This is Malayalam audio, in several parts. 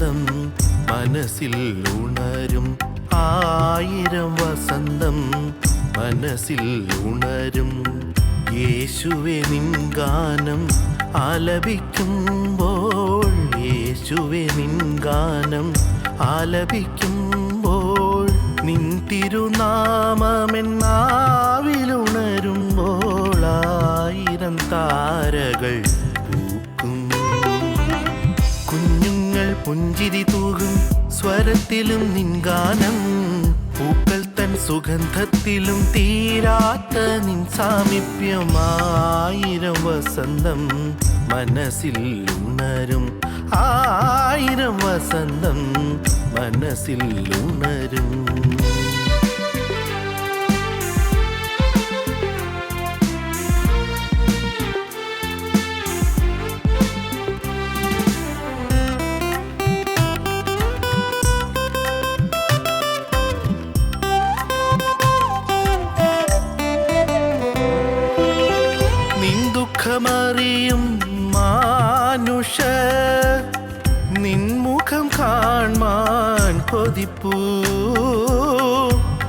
വസന്തം മനസ്സിൽ ഉണരും, 1000 വസന്തം മനസ്സിൽ ഉണരും. യേശുവേ നിൻ ഗാനം ആലപിക്കുമ്പോൾ, യേശുവേ നിൻ ഗാനം ആലപിക്കുമ്പോൾ, നിൻ തിരുനാമമെന്നാവിലുണരുമ്പോൾ 1000 താരകൾ പൂക്കും. കുഞ്ഞുങ്ങൾ പുഞ്ചിരി തൂകും സ്വരത്തിലും നിൻ ഗാനം, പൂക്കൾ തൻ സുഗന്ധത്തിലും തീരാത്ത നിൻ സാമീപ്യം. 1000 വസന്തം മനസ്സിൽ ഉണരും, 1000 വസന്തം മനസ്സിൽ ഉണരും. ദുഃഖമറിയും മാനുഷർ നിൻമുഖം കാൺമാൻ കൊതിപ്പൂ.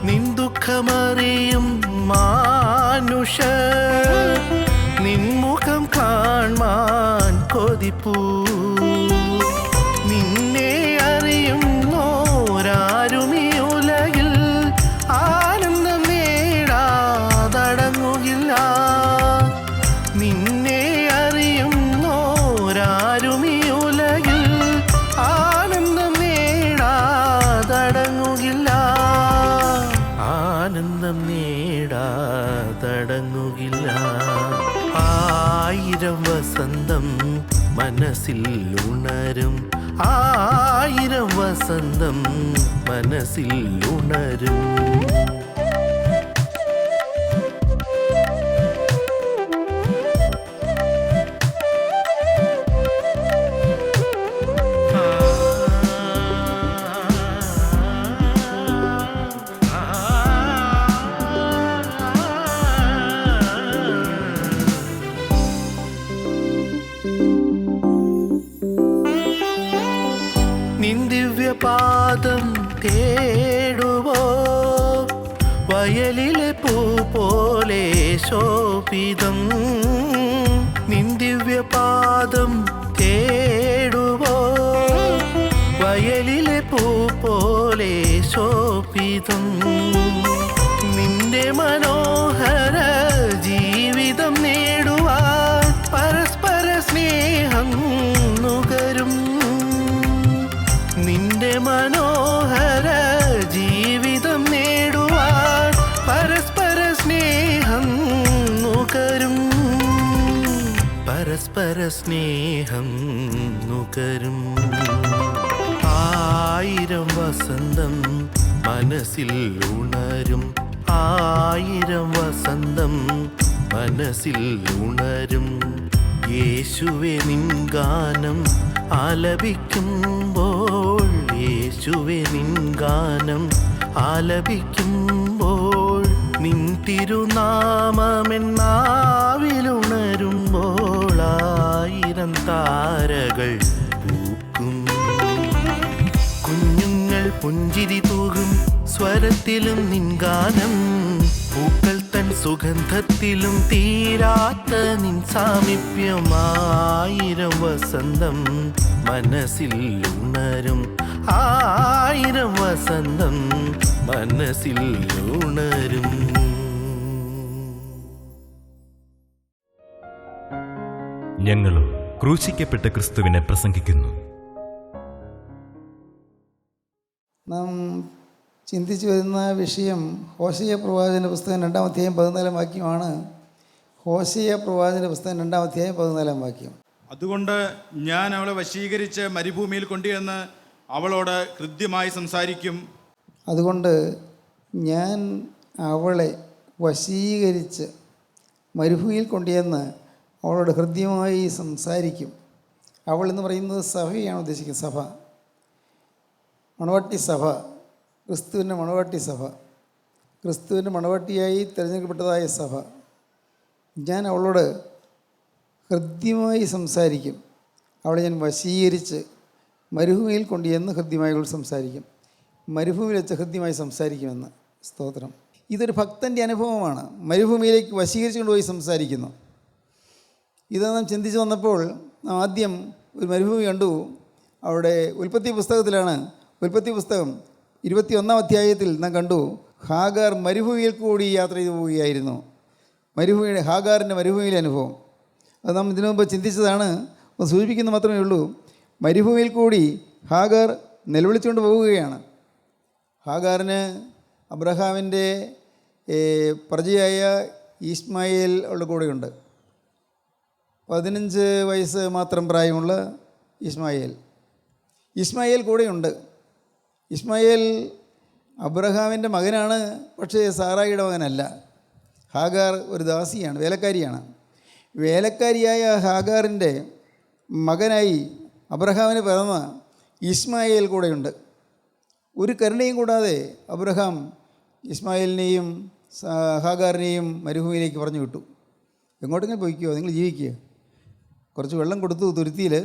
നിൻ ദുഃഖമറിയും മാനുഷർ നിൻമുഖം കാൺമാൻ കൊതിപ്പൂ. നിന്നെ അറിയുന്നോരാരും ഈ ഉലകിൽ ആനന്ദം നേടാതടങ്ങുകില്ല. നിന്നെ അറിയുന്നോരാരും ഈ ഉലകിൽ ആനന്ദം നേടാതടങ്ങുകില്ല, ആനന്ദം നേടാതടങ്ങുകില്ല. 1000 വസന്തം മനസ്സിൽ ഉണരും, 1000 വസന്തം മനസ്സിൽ ഉണരും. നിൻ ദിവ്യപാദം തേടുവോ വയലിലെ പൂ പോലെ ശോഭിതം. നിൻ ദിവ്യപാദം തേടുവോ വയലിലെ പൂ പോലെ ശോഭിതം. നിന്റെ മനോഹര ജീവിതം നേടുവാൻ പരസ്പര സ്നേഹം നുകരും. നിന്റെ മനോഹര ജീവിതം നേടുവാൻ പരസ്പര സ്നേഹം നുകരും, പരസ്പര സ്നേഹം നുകരും. 1000 വസന്തം മനസ്സിൽ ഉണരും, 1000 വസന്തം മനസ്സിൽ ഉണരും. യേശുവേ നിൻ ഗാനം ആലപിക്കുമ്പോൾ, യേശുവേ നിൻ ഗാനം ആലപിക്കുമ്പോൾ, നിൻ തിരുനാമമെന്നാവിലുണരുമ്പോൾ 1000 താരകൾ പൂക്കും. കുഞ്ഞുങ്ങൾ പുഞ്ചിരി തൂകും സ്വരത്തിലും നിൻ ഗാനം, പൂക്കൾ തൻ സുഗന്ധത്തിലും തീരാത്ത നിൻ സാമീപ്യം. 1000 വസന്തം മനസ്സിൽ ഉണരും, 1000 വസന്തം മനസ്സിൽ ഉണരും. ഞങ്ങളും ക്രൂശിക്കപ്പെട്ട ക്രിസ്തുവിനെ പ്രസംഗിക്കുന്നു. നാം ചിന്തിച്ചു വരുന്ന വിഷയം ഹോശേയ പ്രവാചകൻ്റെ പുസ്തകം 2-ാം അധ്യായം 14-ാം വാക്യമാണ്. ഹോശേയ പ്രവാചകൻ്റെ പുസ്തകം 2-ാം അധ്യായം 14-ാം വാക്യം. അതുകൊണ്ട് ഞാൻ അവളെ വശീകരിച്ച് മരുഭൂമിയിൽ കൊണ്ടുവന്ന് അവളോട് ഹൃദ്യമായി സംസാരിക്കും. അതുകൊണ്ട് ഞാൻ അവളെ വശീകരിച്ച് മരുഭൂമിയിൽ കൊണ്ടുവന്ന് അവളോട് ഹൃദ്യമായി സംസാരിക്കും. അവൾ എന്ന് പറയുന്നത് സഭയാണ് ഉദ്ദേശിക്കുന്നത്. സഭ, മണവാട്ടി സഭ, ക്രിസ്തുവിൻ്റെ മണവാട്ടി സഭ, ക്രിസ്തുവിൻ്റെ മണവാട്ടിയായി തിരഞ്ഞെടുക്കപ്പെട്ടതായ സഭ. ഞാൻ അവളോട് ഹൃദ്യമായി സംസാരിക്കും, അവളെ ഞാൻ വശീകരിച്ച് മരുഭൂമിയിൽ കൊണ്ട് എന്ന് ഹൃദ്യമായി അവൾ സംസാരിക്കും. മരുഭൂമിയിൽ വെച്ച് ഹൃദ്യമായി സംസാരിക്കുമെന്ന്. സ്തോത്രം. ഇതൊരു ഭക്തൻ്റെ അനുഭവമാണ്. മരുഭൂമിയിലേക്ക് വശീകരിച്ചു കൊണ്ടുപോയി സംസാരിക്കുന്നു. ഇത് നാം ചിന്തിച്ച് വന്നപ്പോൾ നാം ആദ്യം ഒരു മരുഭൂമി കണ്ടു. അവിടെ ഉൽപ്പത്തി പുസ്തകത്തിലാണ്. ഉൽപ്പത്തി പുസ്തകം 21-ാം അധ്യായത്തിൽ നാം കണ്ടു ഹാഗാർ മരുഭൂമിയിൽ കൂടി യാത്ര ചെയ്തു പോവുകയായിരുന്നു. ഹാഗാറിൻ്റെ മരുഭൂമിയിലെ അനുഭവം അത് നാം ഇതിനു മുമ്പ് ചിന്തിച്ചതാണ്. ഒന്ന് സൂചിപ്പിക്കുന്ന മാത്രമേ ഉള്ളൂ. മരുഭൂമിയിൽ കൂടി ഹാഗാർ നിലവിളിച്ചുകൊണ്ട് പോവുകയാണ്. ഹാഗാറിന് അബ്രഹാമിൻ്റെ പ്രജയായ ഇസ്മായേൽ അവളുടെ കൂടെയുണ്ട്. 15 വയസ്സ് മാത്രം പ്രായമുള്ള ഇസ്മായേൽ കൂടെയുണ്ട്. ഇസ്മായേൽ അബ്രഹാമിൻ്റെ മകനാണ്, പക്ഷേ സാറായിയുടെ മകനല്ല. ഹാഗാർ ഒരു ദാസിയാണ്, വേലക്കാരിയാണ്. വേലക്കാരിയായ ഹാഗാറിൻ്റെ മകനായി അബ്രഹാമിന് പിറന്ന ഇസ്മായേൽ കൂടെയുണ്ട്. ഒരു കരുണയും കൂടാതെ അബ്രഹാം ഇസ്മായേലിനെയും ഹാഗാറിനെയും മരുഭൂമിയിലേക്ക് പറഞ്ഞു വിട്ടു. എങ്ങോട്ടെങ്കിലും പോയിക്കോ, നിങ്ങൾ ജീവിക്കുക. കുറച്ച് വെള്ളം കൊടുത്തു, തുരുത്തിയിൽ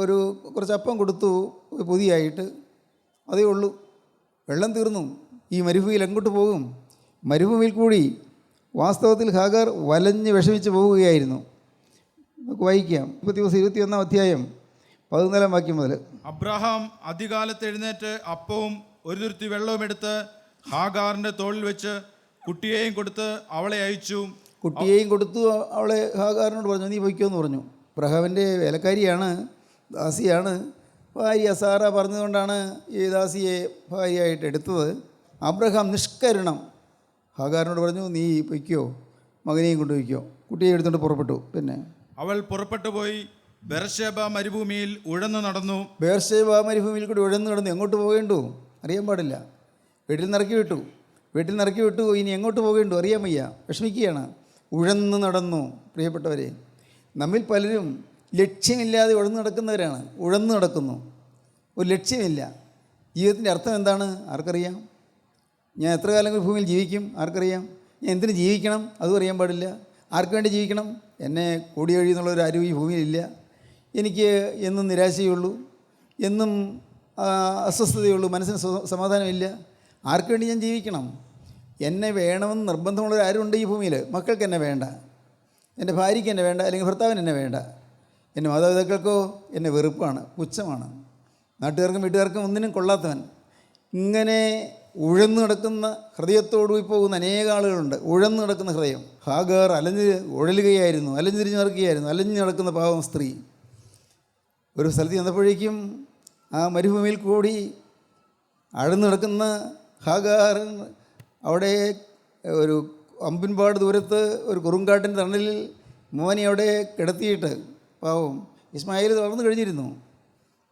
ഒരു കുറച്ച് അപ്പം കൊടുത്തു പൊതിയായിട്ട്. അതേ ഉള്ളൂ. വെള്ളം തീർന്നു. ഈ മരുഭൂമിയിൽ എങ്ങോട്ട് പോകും? മരുഭൂമിയിൽ കൂടി വാസ്തവത്തിൽ ഹാഗാർ വലഞ്ഞ് വിഷമിച്ച് പോവുകയായിരുന്നു. നമുക്ക് വായിക്കാം. 21-ാം അധ്യായം 14-ാം വാക്യം മുതൽ. അബ്രഹാം അതികാലത്ത് എഴുന്നേറ്റ് അപ്പവും ഒരു തുരുത്തി വെള്ളവും എടുത്ത് ഹാഗാറിൻ്റെ തോളിൽ വെച്ച് കുട്ടിയെയും കൊടുത്ത് അവളെ അയച്ചു. കുട്ടിയെയും കൊടുത്തു. അവളെ ഹാഗാറിനോട് പറഞ്ഞു, നീ പൊയ്ക്കോ എന്ന് പറഞ്ഞു. അബ്രഹാമിൻ്റെ വേലക്കാരിയാണ്, ദാസിയാണ്. ഭാര്യ സാറ പറഞ്ഞതുകൊണ്ടാണ് ഈ ദാസിയെ ഭാര്യയായിട്ട് എടുത്തത്. അബ്രഹാം നിഷ്കരുണം ഹാഗാറിനോട് പറഞ്ഞു, നീ പൊയ്ക്കോ, മകനെയും കൊണ്ടുപോയിക്കോ. കുട്ടിയെ എടുത്തുകൊണ്ട് പുറപ്പെട്ടു. പിന്നെ അവൾ പുറപ്പെട്ടു പോയി ബെർശേബ മരുഭൂമിയിൽ ഉഴന്നു നടന്നു. ബെർശേബ മരുഭൂമിയിൽ കൂടി ഉഴന്നു നടന്നു. എങ്ങോട്ട് പോകേണ്ടു അറിയാൻ പാടില്ല. വീട്ടിൽ നിന്ന് ഇറക്കി വിട്ടു. ഇനി എങ്ങോട്ട് പോകേണ്ടു അറിയാൻ വയ്യ. വിഷമിക്കുകയാണ്. ഉഴന്നു നടന്നു. പ്രിയപ്പെട്ടവരെ, നമ്മിൽ പലരും ലക്ഷ്യമില്ലാതെ ഉഴന്നു നടക്കുന്നവരാണ്. ഉഴന്നു നടക്കുന്നു, ഒരു ലക്ഷ്യമില്ല. ജീവിതത്തിൻ്റെ അർത്ഥം എന്താണ് ആർക്കറിയാം? ഞാൻ എത്ര കാലങ്ങൾ ഭൂമിയിൽ ജീവിക്കും ആർക്കറിയാം? ഞാൻ എന്തിനു ജീവിക്കണം അതും അറിയാൻ പാടില്ല. ആർക്ക് വേണ്ടി ജീവിക്കണം? എന്നെ കൂടി കഴിയുന്നുള്ളൊരു ആരും ഈ ഭൂമിയിലില്ല. എനിക്ക് എന്നും നിരാശയുള്ളൂ, എന്നും അസ്വസ്ഥതയുള്ളൂ, മനസ്സിന് സമാധാനമില്ല. ആർക്ക് വേണ്ടി ഞാൻ ജീവിക്കണം? എന്നെ വേണമെന്ന് നിർബന്ധമുള്ളവരാരുണ്ട് ഈ ഭൂമിയിൽ? മക്കൾക്ക് എന്നെ വേണ്ട, എൻ്റെ ഭാര്യയ്ക്ക് എന്നെ വേണ്ട, അല്ലെങ്കിൽ ഭർത്താവിന് എന്നെ വേണ്ട. എൻ്റെ മാതാപിതാക്കൾക്കോ എന്നെ വെറുപ്പാണ്, പുച്ഛമാണ്. നാട്ടുകാർക്കും വീട്ടുകാർക്കും ഒന്നിനും കൊള്ളാത്തവൻ. ഇങ്ങനെ ഉഴന്നു നടക്കുന്ന ഹൃദയത്തോടുപോയി പോകുന്ന അനേക ആളുകളുണ്ട്. ഉഴന്നു നടക്കുന്ന ഹൃദയം. ഹാഗാർ ഉഴലുകയായിരുന്നു, അലഞ്ഞു തിരിഞ്ഞു നടക്കുകയായിരുന്നു. അലഞ്ഞു നടക്കുന്ന പാവം സ്ത്രീ. ഒരു സ്ഥലത്ത് ചെന്നപ്പോഴേക്കും ആ മരുഭൂമിയിൽ കൂടി അഴന്നു നടക്കുന്ന ഹാഗാർ അവിടെ ഒരു അമ്പിൻപാട് ദൂരത്ത് ഒരു കുറുങ്കാട്ടിൻ്റെ തണലിൽ മോനെ അവിടെ കിടത്തിയിട്ട്, പാവം ഇസ്മായിൽ തളർന്നു കഴിഞ്ഞിരുന്നു,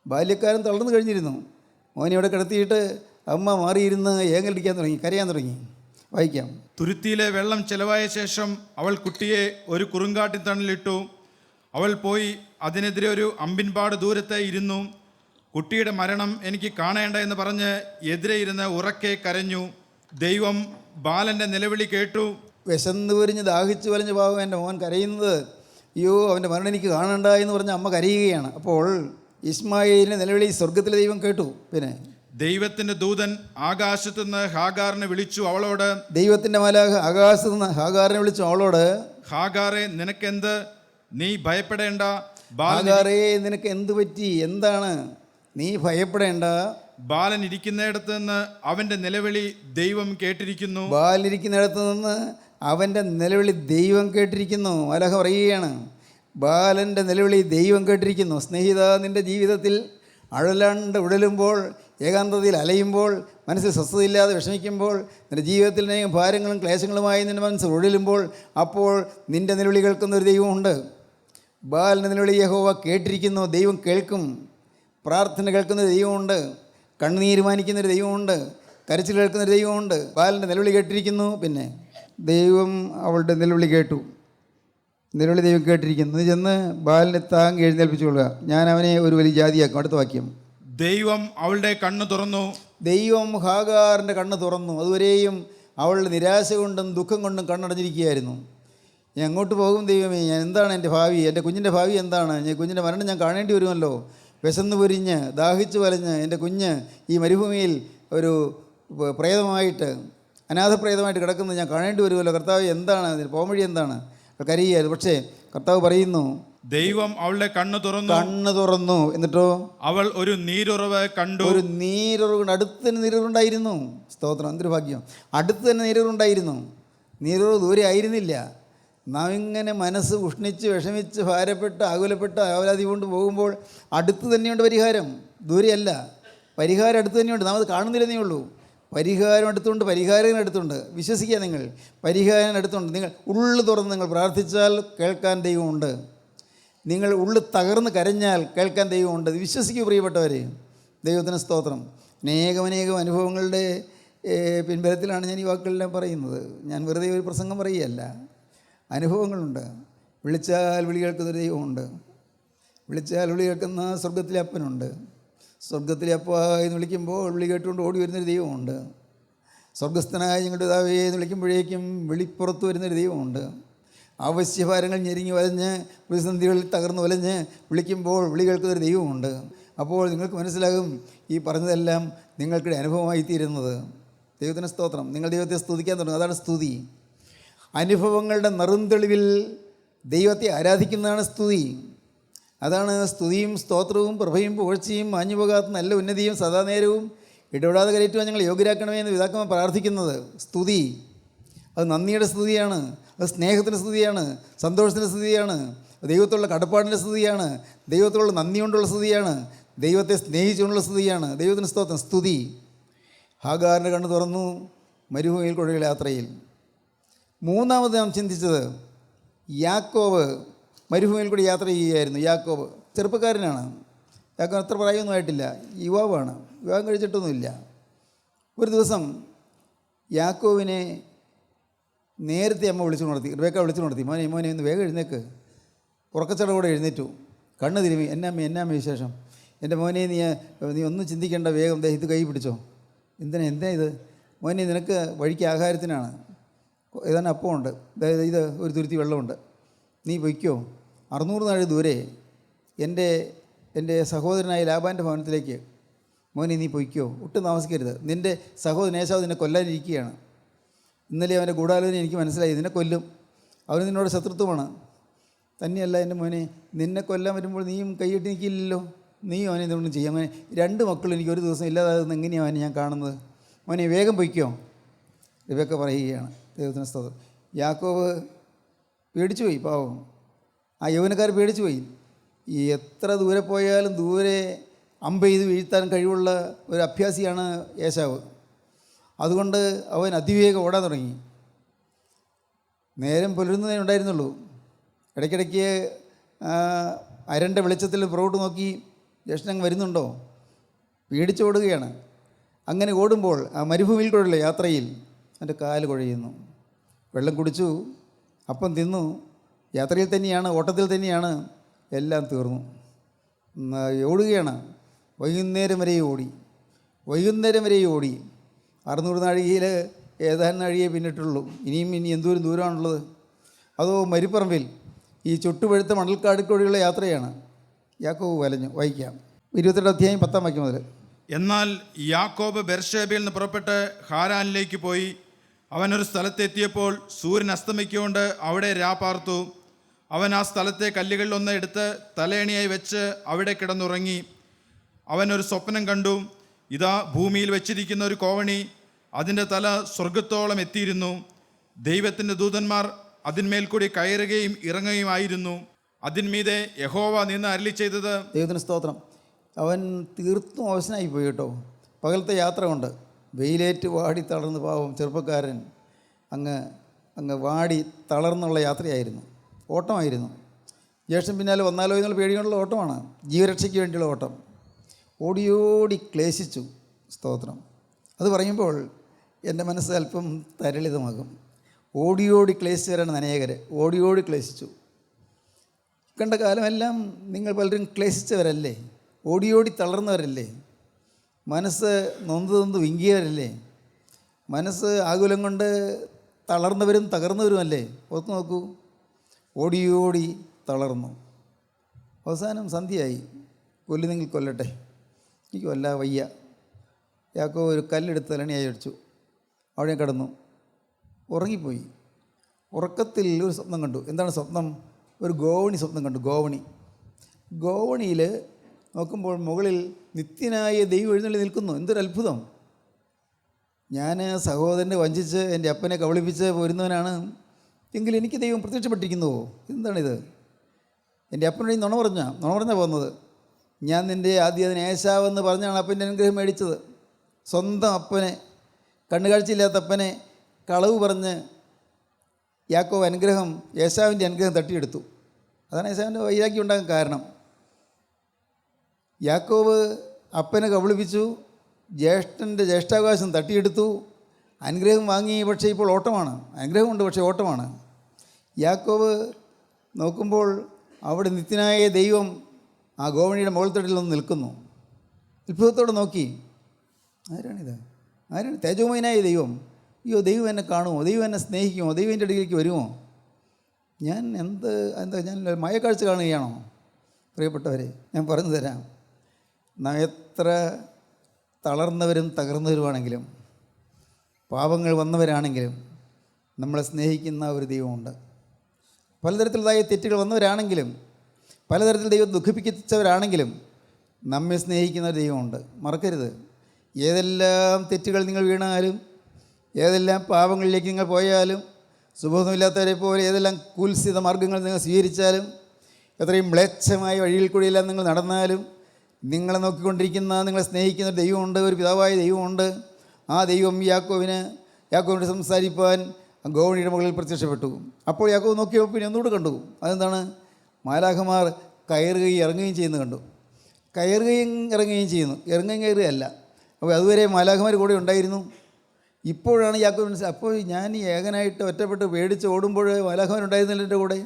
ബാല്യക്കാരൻ തളർന്നു കഴിഞ്ഞിരുന്നു. മോനെ അവിടെ കിടത്തിയിട്ട് അമ്മ മാറിയിരുന്ന് ഏങ്ങലടിക്കാൻ തുടങ്ങി, കരയാൻ തുടങ്ങി. വായിക്കാം. തുരുത്തിയിലെ വെള്ളം ചെലവായ ശേഷം അവൾ കുട്ടിയെ ഒരു കുറുങ്കാട്ടിൻ തണലിട്ടു. അവൾ പോയി അതിനെതിരെ ഒരു അമ്പിൻപാട് ദൂരത്തെ ഇരുന്നു. കുട്ടിയുടെ മരണം എനിക്ക് കാണേണ്ട എന്ന് പറഞ്ഞ് എതിരെ ഇരുന്ന് ഉറക്കെ കരഞ്ഞു. ദൈവം ബാലൻ്റെ നിലവിളി കേട്ടു. വിശന്ന് പൊരിഞ്ഞ് ദാഹിച്ചു വലഞ്ഞ് പാവം എൻ്റെ മോൻ കരയുന്നത്. അയ്യോ, അവൻ്റെ മരണം എനിക്ക് കാണണ്ട എന്ന് പറഞ്ഞ് അമ്മ കരയുകയാണ്. അപ്പോൾ ഇസ്മായേലിൻ്റെ നിലവിളി സ്വർഗത്തിലെ ദൈവം കേട്ടു. പിന്നെ ദൈവത്തിൻ്റെ ദൂതൻ ആകാശത്തു നിന്ന് ഹാഗാറിനെ വിളിച്ചു. അവളോട്, ദൈവത്തിൻ്റെ മാലാഖ ആകാശത്തു നിന്ന് ഹാഗാറിനെ വിളിച്ചു. അവളോട്, ഹാഗാറെ നിനക്കെന്ത്? നീ ഭയപ്പെടേണ്ട. ഹാഗാറേ നിനക്ക് എന്ത് പറ്റി? എന്താണ്? നീ ഭയപ്പെടേണ്ട. ബാലൻ ഇരിക്കുന്നിടത്ത് നിന്ന് അവൻ്റെ നിലവിളി ദൈവം കേട്ടിരിക്കുന്നു. ബാലനിരിക്കുന്നിടത്ത് നിന്ന് അവൻ്റെ നിലവിളി ദൈവം കേട്ടിരിക്കുന്നു. മാലാഖ പറയുകയാണ്, ബാലൻ്റെ നിലവിളി ദൈവം കേട്ടിരിക്കുന്നു. സ്നേഹിത, നിൻ്റെ ജീവിതത്തിൽ അഴലാണ്ട് ഉഴലുമ്പോൾ, ഏകാന്തതയിൽ അലയുമ്പോൾ, മനസ്സിൽ സ്വസ്ഥതയില്ലാതെ വിഷമിക്കുമ്പോൾ, നിൻ്റെ ജീവിതത്തിൽ അനേകം ഭാരങ്ങളും ക്ലേശങ്ങളുമായി നിൻ്റെ മനസ്സ് ഉഴലുമ്പോൾ, അപ്പോൾ നിൻ്റെ നിലവിളി കേൾക്കുന്ന ഒരു ദൈവമുണ്ട്. ബാലൻ്റെ നിലവിളി യഹോവ കേട്ടിരിക്കുന്നു. ദൈവം കേൾക്കും. പ്രാർത്ഥന കേൾക്കുന്നൊരു ദൈവമുണ്ട്. കണ്ണുനീര് മാനിക്കുന്നൊരു ദൈവമുണ്ട്. കരച്ചിൽ കേൾക്കുന്നൊരു ദൈവമുണ്ട്. ബാലൻ്റെ നിലവിളി കേട്ടിരിക്കുന്നു. പിന്നെ ദൈവം അവളുടെ നിലവിളി കേട്ടു. നിലവിളി ദൈവം കേട്ടിരിക്കുന്നു. നീ ചെന്ന് ബാലനെ താങ്ങി എഴുന്നേൽപ്പിച്ചു കൊള്ളുക, ഞാൻ അവനെ ഒരു വലിയ ജാതിയാക്കും. അടുത്ത വാക്യം. ദൈവം അവളുടെ കണ്ണ് തുറന്നു. ദൈവം ഹാഗാറിൻ്റെ കണ്ണ് തുറന്നു. അതുവരെയും അവളുടെ നിരാശ കൊണ്ടും ദുഃഖം കൊണ്ടും കണ്ണടഞ്ഞിരിക്കുകയായിരുന്നു. ഞാൻ എങ്ങോട്ട് പോകും ദൈവമേ? ഞാൻ എന്താണ് എൻ്റെ ഭാവി? എൻ്റെ കുഞ്ഞിൻ്റെ ഭാവി എന്താണ്? കുഞ്ഞിൻ്റെ മരണം ഞാൻ കാണേണ്ടി വരുമല്ലോ. വിശന്ന് പൊരിഞ്ഞ് ദാഹിച്ചു വലഞ്ഞ് എൻ്റെ കുഞ്ഞ് ഈ മരുഭൂമിയിൽ ഒരു പ്രേതമായിട്ട് അനാഥപ്രേതമായിട്ട് കിടക്കുന്നത് ഞാൻ കാണേണ്ടി വരുമല്ലോ, കർത്താവ് എന്താണ് അതിന് പോംവഴി എന്താണ്? കരയുകയായിരുന്നു. പക്ഷേ കർത്താവ് പറയുന്നു, ദൈവം അവളുടെ കണ്ണ് തുറന്നു. എന്നിട്ടോ അവൾ ഒരു നീരുറവ് കണ്ടു. ഒരു നീരുറവ്, അടുത്ത് തന്നെ നീരുറുണ്ടായിരുന്നു. സ്തോത്രം, എന്തൊരു ഭാഗ്യം! അടുത്ത് തന്നെ നീരുറുണ്ടായിരുന്നു. നീരുറവ് ദൂരെ ആയിരുന്നില്ല. നാം ഇങ്ങനെ മനസ്സ് ഉഷ്ണിച്ച് വിഷമിച്ച് ഭാരപ്പെട്ട് ആകുലപ്പെട്ട് ആവലാതി കൊണ്ട് പോകുമ്പോൾ അടുത്ത് തന്നെയുണ്ട് പരിഹാരം, ദൂരെയല്ല. പരിഹാരം അടുത്ത് തന്നെയുണ്ട്, നാം അത് കാണുന്നില്ലെന്നേ ഉള്ളൂ. പരിഹാരം അടുത്തുണ്ട്, പരിഹാരം അടുത്തുണ്ട്. വിശ്വസിക്കുക, നിങ്ങൾ പരിഹാരം അടുത്തുണ്ട്. നിങ്ങൾ ഉള്ളു തുറന്ന് നിങ്ങൾ പ്രാർത്ഥിച്ചാൽ കേൾക്കാൻ ദൈവമുണ്ട്. നിങ്ങൾ ഉള്ളു തകർന്ന് കരഞ്ഞാൽ കേൾക്കാൻ ദൈവമുണ്ട്. വിശ്വസിക്കൂ പ്രിയപ്പെട്ടവരെ. ദൈവത്തിന് സ്തോത്രം. അനേകം അനുഭവങ്ങളുടെ പിൻബലത്തിലാണ് ഞാൻ ഈ വാക്കുകളെല്ലാം പറയുന്നത്. ഞാൻ വെറുതെ ഒരു പ്രസംഗം പറയുകയല്ല. അനുഭവങ്ങളുണ്ട്. വിളിച്ചാൽ വിളി കേൾക്കുന്നൊരു ദൈവമുണ്ട്. വിളിച്ചാൽ വിളി കേൾക്കുന്ന സ്വർഗത്തിലെ അപ്പനുണ്ട്. സ്വർഗത്തിലെ അപ്പ എന്ന് വിളിക്കുമ്പോൾ വിളി കേട്ടുകൊണ്ട് ഓടി വരുന്നൊരു ദൈവമുണ്ട്. സ്വർഗസ്ഥനായ ഞങ്ങളുടെ പിതാവേ എന്ന് വിളിക്കുമ്പോഴേക്കും വിളിപ്പുറത്ത് വരുന്നൊരു ദൈവമുണ്ട്. ആവശ്യഭാരങ്ങൾ ഞെരുങ്ങി വലഞ്ഞ് പ്രതിസന്ധികളിൽ തകർന്നു വലഞ്ഞ് വിളിക്കുമ്പോൾ വിളി കേൾക്കുന്നൊരു ദൈവമുണ്ട്. അപ്പോൾ നിങ്ങൾക്ക് മനസ്സിലാകും ഈ പറഞ്ഞതെല്ലാം നിങ്ങൾക്കിടെ അനുഭവമായി തീരുന്നത്. ദൈവത്തിന് സ്തോത്രം. നിങ്ങൾ ദൈവത്തെ സ്തുതിക്കാൻ തുടങ്ങും. അതാണ് സ്തുതി. അനുഭവങ്ങളുടെ നറുംതെളിവിൽ ദൈവത്തെ ആരാധിക്കുന്നതാണ് സ്തുതി. അതാണ് സ്തുതിയും സ്തോത്രവും പ്രഭയും പുകഴ്ചയും മാഞ്ഞുപോകാത്ത നല്ല ഉന്നതിയും സദാനേരവും ഇടപെടാതെ കയറ്റുവാൻ ഞങ്ങൾ യോഗ്യരാക്കണമേ എന്ന് പിതാക്കന്മാർ പ്രാർത്ഥിക്കുന്നത് സ്തുതി. അത് നന്ദിയുടെ സ്തുതിയാണ്, അത് സ്നേഹത്തിൻ്റെ സ്തുതിയാണ്, സന്തോഷത്തിൻ്റെ സ്തുതിയാണ്, ദൈവത്തോടുള്ള കടപ്പാടിൻ്റെ സ്തുതിയാണ്, ദൈവത്തോടുള്ള നന്ദി കൊണ്ടുള്ള സ്തുതിയാണ്, ദൈവത്തെ സ്നേഹിച്ചുകൊണ്ടുള്ള സ്തുതിയാണ്. ദൈവത്തിന് സ്തോത്രം. സ്തുതി. ഹാഗാറിൻ്റെ കണ്ണ് തുറന്നു മരുഭൂമിയിൽ കൂടെയുള്ള യാത്രയിൽ. മൂന്നാമത് നാം ചിന്തിച്ചത് യാക്കോബ് മരുഭൂമിയിൽ കൂടി യാത്ര ചെയ്യുകയായിരുന്നു. യാക്കോബ് ചെറുപ്പക്കാരനാണ്. യാക്കോബ് അത്ര പ്രായമൊന്നും ആയിട്ടില്ല, യുവാവാണ്, വിവാഹം കഴിച്ചിട്ടൊന്നുമില്ല. ഒരു ദിവസം യാക്കോബിനെ നേരത്തെ അമ്മ വിളിച്ചുണർത്തി, റിബേക്ക വിളിച്ചുണർത്തി. മോനെ ഒന്ന് വേഗം എഴുന്നേക്ക്. ഉറക്കച്ചടവോടെ എഴുന്നേറ്റു. കണ്ണ് തിരുമ്മി. എന്നാമ്മ വിശേഷം? എൻ്റെ മോനെ നീ ഒന്നും ചിന്തിക്കേണ്ട, വേഗം ഇത് കൈ പിടിച്ചോ. എന്താ ഇത്? മോനെ നിനക്ക് വഴിക്ക് ആഹാരത്തിനാണ്. ഏതാണ്ട് അപ്പമുണ്ട്, ഇത് ഒരു തുരുത്തി വെള്ളമുണ്ട്. നീ പൊയ്ക്കോ. 600 നാഴി ദൂരെ എൻ്റെ സഹോദരനായ ലാബാൻ്റെ ഭവനത്തിലേക്ക് മോനെ നീ പൊയ്ക്കോ. ഒട്ടും താമസിക്കരുത്. നിൻ്റെ സഹോദരൻ ഏശാവ് നിന്നെ കൊല്ലാനിരിക്കുകയാണ്. ഇന്നലെ അവൻ്റെ ഗൂഢാലോചന എനിക്ക് മനസ്സിലായി. നിന്നെ കൊല്ലും. അവന് നിന്നോട് ശത്രുത്വമാണ്. തന്നെയല്ല എൻ്റെ മോനെ, നിന്നെ കൊല്ലാൻ വരുമ്പോൾ നീയും കൈയിട്ട് നിൽക്കില്ലല്ലോ. നീയും അവനെ എന്തുകൊണ്ടും ചെയ്യാം. മോനെ 2 മക്കളും എനിക്ക് ഒരു ദിവസം ഇല്ലാതാകുന്ന എങ്ങനെയാണ് അവനെ ഞാൻ കാണുന്നത്. മോനെ വേഗം പൊയ്ക്കോ. ഇവയൊക്കെ പറയുകയാണ്. ദൈവത്തിന് സ്തോത്രം. യാക്കോബ് പേടിച്ചു പോയി. പാവം ആ യൗവനക്കാർ പേടിച്ചു പോയി. ഈ എത്ര ദൂരെ പോയാലും ദൂരെ അമ്പെയ്ത് വീഴ്ത്താൻ കഴിവുള്ള ഒരു അഭ്യാസിയാണ് ഏശാവ്. അതുകൊണ്ട് അവൻ അതിവേഗം ഓടാൻ തുടങ്ങി. നേരം പുലരുന്നതേ ഉണ്ടായിരുന്നുള്ളൂ. ഇടയ്ക്കിടയ്ക്ക് അരണ്ട വെളിച്ചത്തിൽ പുറകോട്ട് നോക്കി ജ്യേഷ്ഠൻ വരുന്നുണ്ടോ, പേടിച്ചോടുകയാണ്. അങ്ങനെ ഓടുമ്പോൾ ആ മരുഭൂമിയിൽ കൂടെയുള്ള യാത്രയിൽ എൻ്റെ കാല് കുഴയുന്നു. വെള്ളം കുടിച്ചു, അപ്പം തിന്നു, യാത്രയിൽ തന്നെയാണ്, ഓട്ടത്തിൽ തന്നെയാണ്, എല്ലാം തീർന്നു. ഓടുകയാണ്. വൈകുന്നേരം വരെ ഓടി. 600 നാഴികയിൽ ഏതാനും നാഴികയെ പിന്നിട്ടുള്ളൂ. ഇനി എന്തോരം ദൂരമാണുള്ളത്. അതോ മരുപ്പറമ്പിൽ ഈ ചുട്ടുപഴുത്ത മണൽക്കാടിക്കൂടിയുള്ള യാത്രയാണ്. യാക്കോബ് വലഞ്ഞു. വായിക്കാം. 22 അധ്യായം 10 വാക്യം മുതൽ. എന്നാൽ യാക്കോബ് ബെർഷേബയിൽ നിന്ന് പുറപ്പെട്ട് ഹാരാനിലേക്ക് പോയി. അവനൊരു സ്ഥലത്തെത്തിയപ്പോൾ സൂര്യൻ അസ്തമിക്കൊണ്ട് അവിടെ രാപാർത്തു. അവൻ ആ സ്ഥലത്തെ കല്ലുകളിലൊന്ന് എടുത്ത് തലയണിയായി വെച്ച് അവിടെ കിടന്നുറങ്ങി. അവനൊരു സ്വപ്നം കണ്ടു. ഇതാ ഭൂമിയിൽ വെച്ചിരിക്കുന്ന ഒരു കോവണി, അതിൻ്റെ തല സ്വർഗത്തോളം എത്തിയിരുന്നു. ദൈവത്തിൻ്റെ ദൂതന്മാർ അതിന്മേൽ കൂടി കയറുകയും ഇറങ്ങുകയുമായിരുന്നു. അതിന്മീതെ യഹോവ നിന്ന് അരുളി ചെയ്തത്. ദൈവത്തിന് സ്തോത്രം. അവൻ തീർത്തും അവശനായി പോയി കേട്ടോ. പകലത്തെ യാത്ര കൊണ്ട് വെയിലേറ്റ് വാടി തളർന്ന് പാവം ചെറുപ്പക്കാരൻ അങ്ങ് വാടി തളർന്നുള്ള യാത്രയായിരുന്നു, ഓട്ടമായിരുന്നു. ജ്യേഷ്ഠൻ പിന്നാലെ വന്നാലോ എന്നുള്ള പേടികൊണ്ടുള്ള ഓട്ടമാണ്, ജീവരക്ഷയ്ക്ക് വേണ്ടിയുള്ള ഓട്ടം. ഓടിയോടി ക്ലേശിച്ചു. സ്തോത്രം. അത് പറയുമ്പോൾ എൻ്റെ മനസ്സ് അല്പം തരളിതമാകും. ഓടിയോടി ക്ലേശിച്ചവരാണ് അനേകർ. ഓടിയോടി ക്ലേശിച്ചു. കണ്ട കാലമെല്ലാം നിങ്ങൾ പലരും ക്ലേശിച്ചവരല്ലേ, ഓടിയോടി തളർന്നവരല്ലേ, മനസ്സ് നൊന്ത് വിങ്ങിയവരല്ലേ, മനസ്സ് ആകുലം കൊണ്ട് തളർന്നവരും തകർന്നവരുമല്ലേ. ഓർത്ത് നോക്കൂ. ഓടിയോടി തളർന്നു. അവസാനം സന്ധ്യയായി. കൊല്ലുന്നെങ്കിൽ കൊല്ലട്ടെ, എനിക്ക് വല്ലാതെ വയ്യ. യാക്കോബ് ഒരു കല്ലെടുത്ത് തലണിയായി അടിച്ചു. അവിടെ കിടന്നു, ഉറങ്ങിപ്പോയി. ഉറക്കത്തിൽ ഒരു സ്വപ്നം കണ്ടു. എന്താണ് സ്വപ്നം? ഒരു ഗോവണി സ്വപ്നം കണ്ടു. ഗോവണിയിൽ നോക്കുമ്പോൾ മുകളിൽ നിത്യനായ ദൈവം എഴുന്നള്ളി നിൽക്കുന്നു. എന്തൊരു അത്ഭുതം! ഞാൻ സഹോദരനെ വഞ്ചിച്ച് എൻ്റെ അപ്പനെ കബളിപ്പിച്ച് പോരുന്നവനാണ്, എങ്കിലും എനിക്ക് ദൈവം പ്രത്യക്ഷപ്പെട്ടിരിക്കുന്നുവോ? എന്താണിത്? എൻ്റെ അപ്പനോട് നുണ പറഞ്ഞാൽ പോകുന്നത്. ഞാൻ നിൻ്റെ ആദ്യം ഏശാവെന്ന് പറഞ്ഞാണ് അപ്പൻ്റെ അനുഗ്രഹം മേടിച്ചത്. സ്വന്തം അപ്പനെ, കണ്ണുകാഴ്ചയില്ലാത്ത അപ്പനെ കളവ് പറഞ്ഞ് യാക്കോബ് ഏശാവിൻ്റെ അനുഗ്രഹം തട്ടിയെടുത്തു. അതാണ് ഏശാവിൻ്റെ വൈരാഗ്യം ഉണ്ടാകാൻ കാരണം. യാക്കോബ് അപ്പനെ കബളിപ്പിച്ചു, ജ്യേഷ്ഠൻ്റെ ജ്യേഷ്ഠാവകാശം തട്ടിയെടുത്തു, അനുഗ്രഹം വാങ്ങി. പക്ഷേ ഇപ്പോൾ ഓട്ടമാണ്. അനുഗ്രഹമുണ്ട്, പക്ഷേ ഓട്ടമാണ്. യാക്കോബ് നോക്കുമ്പോൾ അവിടെ നിത്യനായ ദൈവം ആ ഗോവണിയുടെ മുകൾത്തട്ടിൽ നിന്ന് നിൽക്കുന്നു. അത്ഭുതത്തോടെ നോക്കി. ആരാണ്? തേജോമയനായ ദൈവം. അയ്യോ, ദൈവം എന്നെ കാണുമോ? ദൈവം എന്നെ സ്നേഹിക്കുമോ? ദൈവം എൻ്റെ അടുക്കിലേക്ക് വരുമോ? ഞാൻ ഞാൻ മയക്കാഴ്ച കാണുകയാണോ? പ്രിയപ്പെട്ടവരെ, ഞാൻ പറഞ്ഞു തരാം. നാം എത്ര തളർന്നവരും തകർന്നവരുമാണെങ്കിലും, പാപങ്ങൾ വന്നവരാണെങ്കിലും, നമ്മളെ സ്നേഹിക്കുന്ന ഒരു ദൈവമുണ്ട്. പലതരത്തിലുള്ളതായ തെറ്റുകൾ വന്നവരാണെങ്കിലും, പലതരത്തിൽ ദൈവം ദുഃഖിപ്പിച്ചവരാണെങ്കിലും, നമ്മെ സ്നേഹിക്കുന്ന ഒരു ദൈവമുണ്ട്. മറക്കരുത്. ഏതെല്ലാം തെറ്റുകൾ നിങ്ങൾ വീണാലും, ഏതെല്ലാം പാപങ്ങളിലേക്ക് നിങ്ങൾ പോയാലും, സുബോധമില്ലാത്തവരെ പോലെ ഏതെല്ലാം കുൽസിത മാർഗ്ഗങ്ങൾ നിങ്ങൾ സ്വീകരിച്ചാലും, എത്രയും മ്ലേച്ഛമായ വഴിയിൽ കൂടിയെല്ലാം നിങ്ങൾ നടന്നാലും, നിങ്ങളെ നോക്കിക്കൊണ്ടിരിക്കുന്ന, നിങ്ങളെ സ്നേഹിക്കുന്ന ഒരു ദൈവമുണ്ട്, ഒരു പിതാവായ ദൈവമുണ്ട്. ആ ദൈവം യാക്കോബിനോട് സംസാരിപ്പാൻ ഗോവണിയുടെ മുകളിൽ പ്രത്യക്ഷപ്പെട്ടു. അപ്പോൾ യാക്കോബ് നോക്കിയപ്പോൾ പിന്നെ ഒന്നുകൂടെ കണ്ടു. അതെന്താണ്? മാലാഖമാർ കയറുകയും ഇറങ്ങുകയും ചെയ്യുന്നത് കണ്ടു. കയറുകയും ഇറങ്ങുകയും ചെയ്യുന്നു, ഇറങ്ങുകയും കയറുകയല്ല. അപ്പോൾ അതുവരെ മാലാഖമാർ കൂടെ ഉണ്ടായിരുന്നു. ഇപ്പോഴാണ് യാക്കോബ് മനസ്സിലായി. അപ്പോൾ ഞാൻ ഈ ഏകനായിട്ട് ഒറ്റപ്പെട്ട് പേടിച്ച് ഓടുമ്പോൾ മാലാഖമാരുണ്ടായിരുന്നില്ല എൻ്റെ കൂടെ.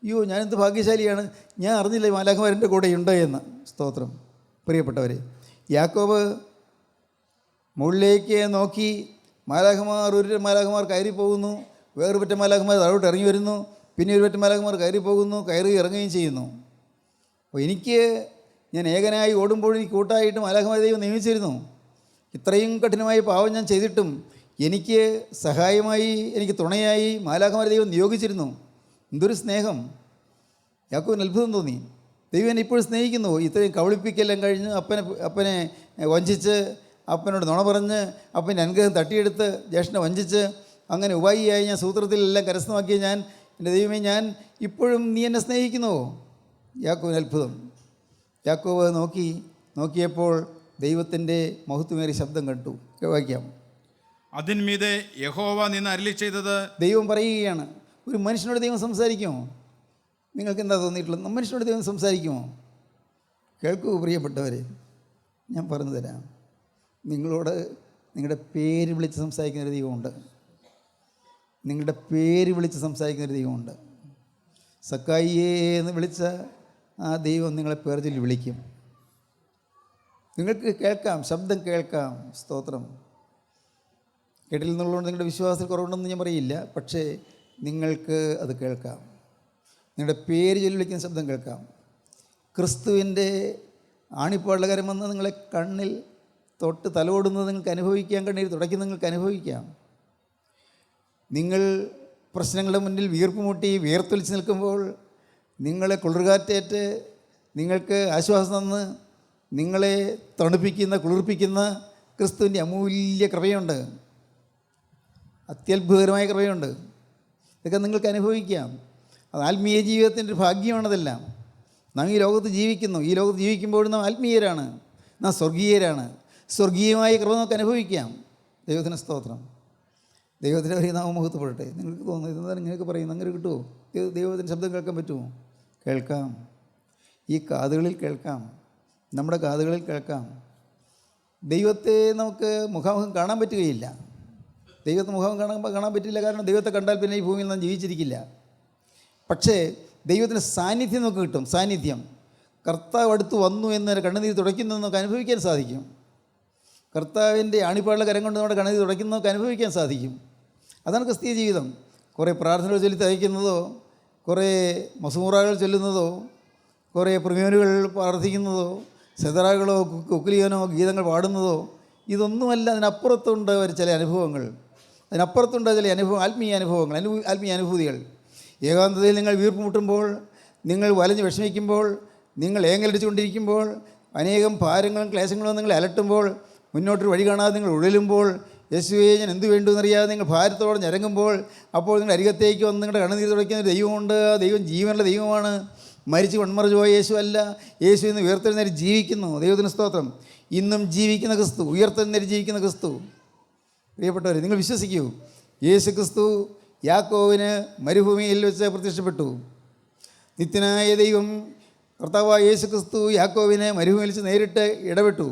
അയ്യോ, ഞാനെന്ത് ഭാഗ്യശാലിയാണ്, ഞാൻ അറിഞ്ഞില്ല മാലാഖമാരെൻ്റെ കൂടെ ഉണ്ട് എന്ന്. സ്തോത്രം. പ്രിയപ്പെട്ടവരെ, യാക്കോബ് മുകളിലേക്ക് നോക്കി. ഒരു മാലാഖമാർ കയറി പോകുന്നു, വേറൊരു പറ്റ മാലാഖമാർ താഴോട്ട് ഇറങ്ങി വരുന്നു, പിന്നെ ഒരു പറ്റ മാലാഖമാർ കയറി പോകുന്നു, കയറി ഇറങ്ങുകയും ചെയ്യുന്നു. അപ്പോൾ ഞാൻ ഏകനായി ഓടുമ്പോൾ എനിക്ക് കൂട്ടായിട്ട് മാലാഖമാരെ ദൈവം നിയമിച്ചിരുന്നു. ഇത്രയും കഠിനമായ പാവം ഞാൻ ചെയ്തിട്ടും എനിക്ക് സഹായമായി, എനിക്ക് തുണയായി മാലാഖമാരെ ദൈവം നിയോഗിച്ചിരുന്നു. എന്തൊരു സ്നേഹം! യാക്കോബിന് അത്ഭുതം തോന്നി. ദൈവം എന്നെ ഇപ്പോഴും സ്നേഹിക്കുന്നു. ഇത്രയും കബളിപ്പിക്കെല്ലാം കഴിഞ്ഞ്, അപ്പനെ വഞ്ചിച്ച്, അപ്പനോട് നുണ പറഞ്ഞ്, അപ്പൻ്റെ അനുഗ്രഹം തട്ടിയെടുത്ത്, ജ്യേഷ്ഠനെ വഞ്ചിച്ച്, അങ്ങനെ ഉപായിയായി ഞാൻ സൂത്രത്തിലെല്ലാം കരസ്ഥമാക്കിയ എൻ്റെ ദൈവമേ, ഞാൻ ഇപ്പോഴും നീ എന്നെ സ്നേഹിക്കുന്നുവോ? യാക്കോബിന് അത്ഭുതം. യാക്കോബ് നോക്കിയപ്പോൾ ദൈവത്തിൻ്റെ മഹത്വമേറിയ ശബ്ദം കേട്ടു. വായിക്കാം. അതിന്മീതെ യഹോവ നിന്ന് അരുളി ചെയ്തത്. ദൈവം പറയുകയാണ്, ഒരു മനുഷ്യനോട് ദൈവം സംസാരിക്കുമോ? നിങ്ങൾക്ക് എന്താ തോന്നിയിട്ടുള്ളത്? മനുഷ്യനോട് ദൈവം സംസാരിക്കുമോ? കേൾക്കൂ പ്രിയപ്പെട്ടവരെ, ഞാൻ പറഞ്ഞു തരാം. നിങ്ങളോട് നിങ്ങളുടെ പേര് വിളിച്ച് സംസാരിക്കുന്നൊരു ദൈവമുണ്ട്. നിങ്ങളുടെ പേര് വിളിച്ച് സംസാരിക്കുന്നൊരു ദൈവമുണ്ട്. സക്കായിയേ എന്ന് വിളിച്ച ആ ദൈവം നിങ്ങളെ പേർ ചൊല്ലി വിളിക്കും. നിങ്ങൾക്ക് കേൾക്കാം, ശബ്ദം കേൾക്കാം. സ്തോത്രം. കേട്ടിൽ നിന്നുള്ളതുകൊണ്ട് നിങ്ങളുടെ വിശ്വാസത്തിൽ കുറവുണ്ടെന്ന് ഞാൻ പറയില്ല, പക്ഷേ നിങ്ങൾക്ക് അത് കേൾക്കാം. നിങ്ങളുടെ പേര് ചൊല്ലി വിളിക്കുന്ന ശബ്ദം കേൾക്കാം. ക്രിസ്തുവിൻ്റെ ആണിപ്പാടുള്ള കരം വന്ന് നിങ്ങളെ കണ്ണിൽ തൊട്ട് തലോടുന്നത് നിങ്ങൾക്ക് അനുഭവിക്കാം, കണ്ണീർ തുടയ്ക്കുന്നത് നിങ്ങൾക്ക് അനുഭവിക്കാം. നിങ്ങൾ പ്രശ്നങ്ങളുടെ മുന്നിൽ വീർപ്പ് മുട്ടി വിയർത്തൊലിച്ച് നിൽക്കുമ്പോൾ നിങ്ങളെ കുളിർകാറ്റേറ്റ് നിങ്ങൾക്ക് ആശ്വാസം തന്ന് നിങ്ങളെ തണുപ്പിക്കുന്ന, കുളിർപ്പിക്കുന്ന ക്രിസ്തുവിൻ്റെ അമൂല്യ കൃപയുണ്ട്. അത്യത്ഭുതകരമായ കൃപയുണ്ട്. ഇതൊക്കെ നിങ്ങൾക്ക് അനുഭവിക്കാം. അത് ആത്മീയ ജീവിതത്തിൻ്റെ ഒരു ഭാഗ്യമാണതെല്ലാം. നാം ഈ ലോകത്ത് ജീവിക്കുന്നു. ഈ ലോകത്ത് ജീവിക്കുമ്പോഴും നാം ആത്മീയരാണ്, നാം സ്വർഗീയരാണ്. സ്വർഗീയമായ കൃപ നമുക്ക് അനുഭവിക്കാം. ദൈവത്തിന് സ്തോത്രം. ദൈവത്തിൻ്റെ ഒരു നാമം മഹത്വപ്പെടട്ടെ. നിങ്ങൾക്ക് തോന്നുന്നു ഇതെന്താണ് ഇങ്ങനെയൊക്കെ പറയുന്നത്? അങ്ങനെ കിട്ടുമോ? ദൈവത്തിൻ്റെ ശബ്ദം കേൾക്കാൻ പറ്റുമോ? കേൾക്കാം. ഈ കാതുകളിൽ കേൾക്കാം, നമ്മുടെ കാതുകളിൽ കേൾക്കാം. ദൈവത്തെ നമുക്ക് മുഖാമുഖം കാണാൻ പറ്റുകയില്ല. ദൈവത്തെ മുഖാമുഖം കാണാൻ പറ്റില്ല. കാരണം ദൈവത്തെ കണ്ടാൽ പിന്നെ ഈ ഭൂമിയിൽ നാം ജീവിച്ചിരിക്കില്ല. പക്ഷേ ദൈവത്തിൻ്റെ സാന്നിധ്യം നമുക്ക് കിട്ടും. സാന്നിധ്യം, കർത്താവ് അടുത്ത് വന്നു എന്ന് കണ്ണുനീർ തുടയ്ക്കുന്നത് നമുക്ക് അനുഭവിക്കാൻ സാധിക്കും. കർത്താവിൻ്റെ ആണിപ്പാടുള്ള കരം കൊണ്ട് നമ്മുടെ കണ്ണുനീർ തുടയ്ക്കുന്നത് നമുക്ക് അനുഭവിക്കാൻ സാധിക്കും. അതാണ് ക്രിസ്തീയ ജീവിതം. കുറേ പ്രാർത്ഥനകൾ ചൊല്ലി തയ്ക്കുന്നതോ, കുറേ മസൂറാകൾ ചൊല്ലുന്നതോ, കുറേ പ്രിമേനുകൾ പ്രാർത്ഥിക്കുന്നതോ, സെതറകളോ കുക്കുലിയനോ ഗീതങ്ങൾ പാടുന്നതോ ഇതൊന്നുമല്ല. അതിനപ്പുറത്തുണ്ട് ഒരു ചില അനുഭവങ്ങൾ, അതിനപ്പുറത്തുണ്ട് ചില ആത്മീയ അനുഭവങ്ങൾ, ആത്മീയ അനുഭൂതികൾ. ഏകാന്തതയിൽ നിങ്ങൾ വീർപ്പ് മുട്ടുമ്പോൾ, നിങ്ങൾ വലഞ്ഞ് വിഷമിക്കുമ്പോൾ, നിങ്ങൾ ഏങ്ങലടിച്ചുകൊണ്ടിരിക്കുമ്പോൾ, അനേകം ഭാരങ്ങളും ക്ലേശങ്ങളും നിങ്ങളെ അലട്ടുമ്പോൾ, മുന്നോട്ടൊരു വഴി കാണാതെ നിങ്ങൾ ഉഴലുമ്പോൾ, യേശുവേ ഞാൻ എന്ത് വേണ്ടു എന്നറിയാതെ നിങ്ങൾ ഭാരത്തോടെ ഞരങ്ങുമ്പോൾ, അപ്പോൾ നിങ്ങളുടെ അരികത്തേക്ക് വന്ന് നിങ്ങളുടെ കണ്ണുനീർ തുടയ്ക്കുന്ന ഒരു ദൈവമുണ്ട്. ആ ദൈവം ജീവനുള്ള ദൈവമാണ്. മരിച്ച് വൺമറച്ചു പോയ യേശു അല്ല, യേശു ഇന്ന് ഉയർത്തെഴുന്നേറ്റ് ജീവിക്കുന്നു. ദൈവത്തിന് സ്തോത്രം. ഇന്നും ജീവിക്കുന്ന ക്രിസ്തു, ഉയർത്തെഴുന്നേറ്റ് ജീവിക്കുന്ന ക്രിസ്തു. പ്രിയപ്പെട്ടവർ, നിങ്ങൾ വിശ്വസിക്കൂ, യേശു ക്രിസ്തു യാക്കോവിന് മരുഭൂമിയിൽ വെച്ച് പ്രത്യക്ഷപ്പെട്ടു. നിത്യനായ ദൈവം കർത്താവായ യേശു ക്രിസ്തു യാക്കോവിനെ മരുഭൂമിയിൽ വെച്ച് നേരിട്ട് ഇടപെട്ടു.